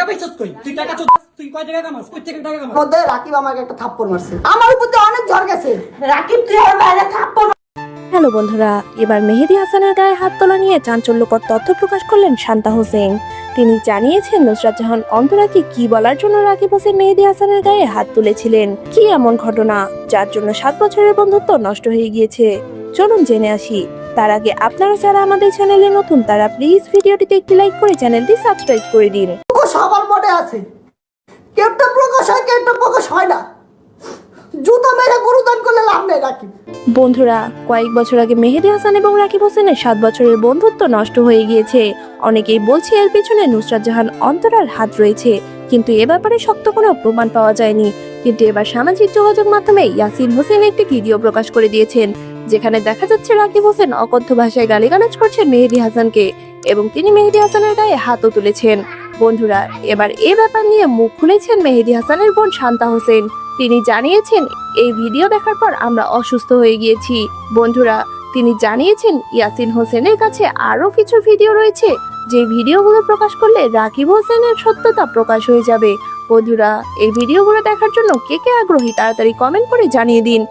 পাইছস কই? তুই টাকা তুই কয় টাকা কামাস? কই থেকে টাকা কামাস? মধ্যে রাকিব আমাকে একটা থাপ্পড় মারছে, আমার উপর দিয়ে অনেক ঝড় গেছে। রাকিব তুই আমার বাইরে থাপ্পড়। হ্যালো বন্ধুরা, এবার মেহেদী হাসানের গায়ে হাত তোলা নিয়ে চাঞ্চল্যকর তথ্য প্রকাশ করলেন শান্তা হোসেন। তিনি জানিয়েছেন নুসরাত জাহান অন্তরাকে কি বলার জন্য রাকিব হোসেন মেহেদী হাসানের গায়ে হাত তুলেছিলেন। কি এমন ঘটনা যার জন্য 7 বছরের বন্ধুত্ব নষ্ট হয়ে গিয়েছে? চলুন জেনে আসি। তার আগে আপনারা যারা আমাদের চ্যানেলে নতুন তারা প্লিজ ভিডিওটিতে একটি লাইক করে চ্যানেলটি সাবস্ক্রাইব করে দিন। সবার মনে আছে, কেউটা প্রকাশ হয়, কেউটা প্রকাশ হয় না। জুতো মেরে গুরুদান করলে লাভ নেই রাকিব। বন্ধুরা, কয়েক বছর আগে মেহেদী হাসান এবং রাকিব হোসেনের 7 বছরের বন্ধুত্ব নষ্ট হয়ে গিয়েছে। অনেকেই বলছে এর পেছনে নুসরাত জাহান অন্তরার হাত রয়েছে, কিন্তু এ ব্যাপারে শক্ত কোনো প্রমাণ পাওয়া যায়নি। কিন্তু এবার সামাজিক যোগাযোগ মাধ্যমে ইয়াসিন হোসেন একটি ভিডিও প্রকাশ করে দিয়েছেন, যেখানে দেখা যাচ্ছে রাকিব হোসেন অকথ্য ভাষায় গালিগালাজ করছেন মেহেদী হাসানকে এবং তিনি মেহেদী হাসানের গায়ে হাতও তুলেছেন। বন্ধুরা, এবার এ ব্যাপার নিয়ে মুখ খুলেছেন মেহেদী হাসানের বোন শান্তা হোসেন। তিনি জানিয়েছেন, এই ভিডিও দেখার পর আমরা অসুস্থ হয়ে গিয়েছি। বন্ধুরা, তিনি জানিয়েছেন ইয়াসিন হোসেনের কাছে আরো কিছু ভিডিও রয়েছে, যে ভিডিওগুলো প্রকাশ করলে রাকিব হোসেনের সত্যতা প্রকাশ হয়ে যাবে। বন্ধুরা, এই ভিডিওগুলো দেখার জন্য কে কে আগ্রহী তাড়াতাড়ি কমেন্ট করে জানিয়ে দিন।